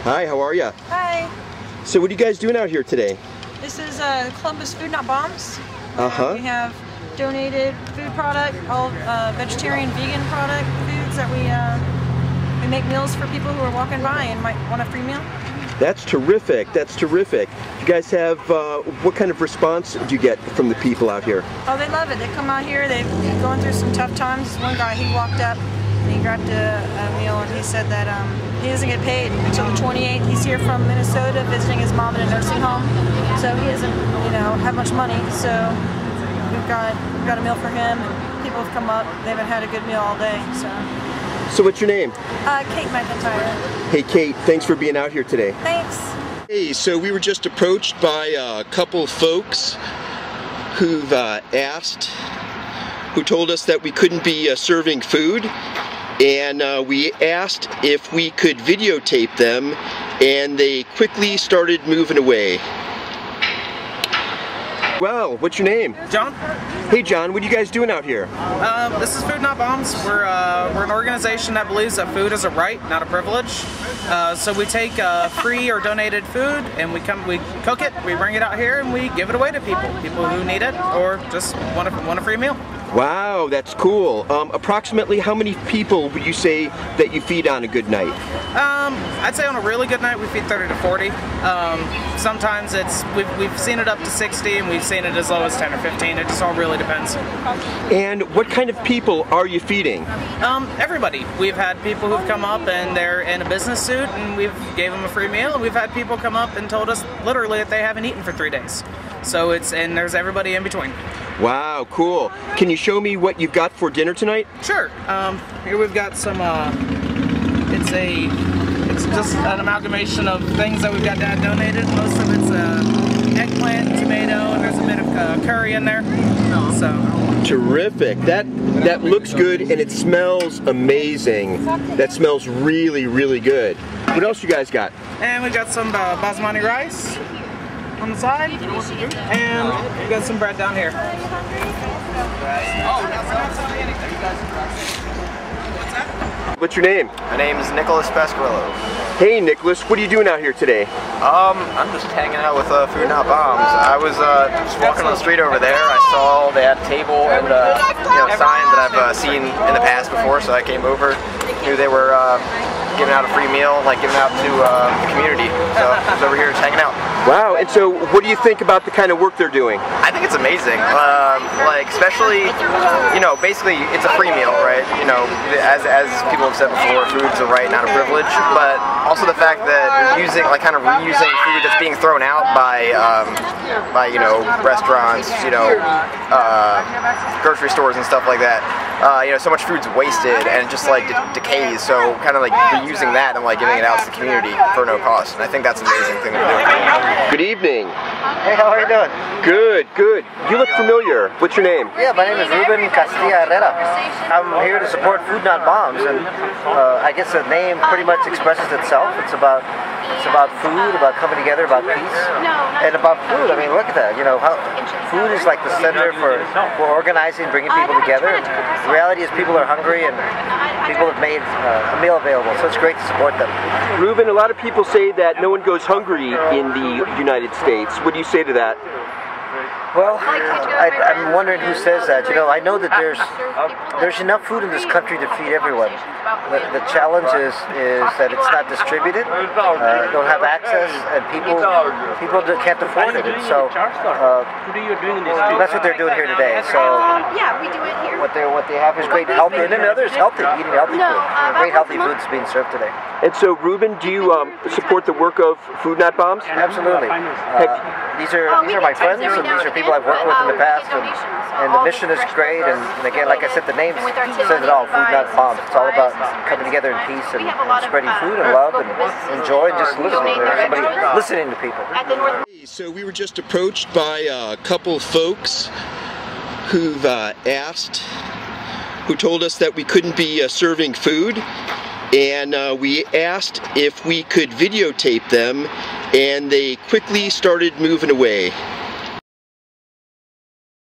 Hi, how are you? Hi. So what are you guys doing out here today? This is Columbus Food Not Bombs. Uh-huh. We have donated food product, all vegetarian, vegan product foods that we make meals for people who are walking by and might want a free meal. That's terrific. That's terrific. You guys have, what kind of response do you get from the people out here? Oh, they love it. They come out here, they've been going through some tough times. This one guy, he walked up and he grabbed a meal and he said that he doesn't get paid until the 28th. He's here from Minnesota visiting his mom in a nursing home. So he doesn't, have much money. So we've got a meal for him. People have come up. They haven't had a good meal all day. So what's your name? Kate McIntyre. Hey Kate, thanks for being out here today. Thanks. Hey, so we were just approached by a couple folks who've who told us that we couldn't be serving food, and we asked if we could videotape them, and they quickly started moving away. Well, what's your name? John. Hey John, what are you guys doing out here? This is Food Not Bombs. We're an organization that believes that food is a right, not a privilege. So we take free or donated food and we cook it, we bring it out here, and we give it away to people who need it or just want a free meal. Wow, that's cool. Approximately how many people would you say that you feed on a good night? I'd say on a really good night we feed 30 to 40. Sometimes we've seen it up to 60 and we've seen it as low as 10 or 15. It just all really depends. And what kind of people are you feeding? Everybody. We've had people who've come up and they're in a business suit and we've gave them a free meal, and we've had people come up and told us literally that they haven't eaten for 3 days. So and there's everybody in between. Wow, cool. Can you show me what you've got for dinner tonight? Sure. Here we've got some, it's just an amalgamation of things that we've got Dad donated. Most of it's eggplant, tomato, and there's a bit of curry in there. So. Terrific. That looks good and it smells amazing. That smells really, really good. What else you guys got? And we got some basmati rice on the side, and we got some bread down here. What's your name? My name is Nicholas Pasquillo. Hey Nicholas, what are you doing out here today? I'm just hanging out with Food Not Bombs. I was just walking on the street over there. I saw they had a table and sign that I've seen in the past before, so I came over. Knew they were giving out a free meal, like giving out to the community. So I was over here just hanging out. Wow, and so what do you think about the kind of work they're doing? I think it's amazing. Like especially, basically it's a free meal, right? As people have said before, food's a right, not a privilege. But also the fact that they're using, kind of reusing food that's being thrown out by restaurants, grocery stores and stuff like that. So much food's wasted and it just decays. So kind of reusing that and giving it out to the community for no cost. And I think that's an amazing thing to do. Good evening. Hey, how are you doing? Good, good. You look familiar. What's your name? Yeah, my name is Ruben Castilla Herrera. I'm here to support Food Not Bombs, and I guess the name pretty much expresses itself. It's about food, about coming together, about peace, and about food. I mean, look at that. Food is like the center for organizing, bringing people together. And the reality is people are hungry, and people have made a meal available, so it's great to support them. Ruben, a lot of people say that no one goes hungry in the United States. What do you say to that? Well, I'm wondering who says that. I know that there's enough food in this country to feed everyone. The challenge is that it's not distributed, don't have access, and people can't afford it. And so that's what they're doing here today. So what they have is great healthy, and then others eating healthy food. Great healthy food is being served today. And so, Ruben, do you support the work of Food Not Bombs? Absolutely. These are my friends, and these are people I've worked with in the past, and the mission is great, and again, like I said, the name says it all, Food Not Bombs. It's all about coming together in peace and spreading food and love and enjoy and just listening to people. So we were just approached by a couple folks who've who told us that we couldn't be serving food, and we asked if we could videotape them, and they quickly started moving away.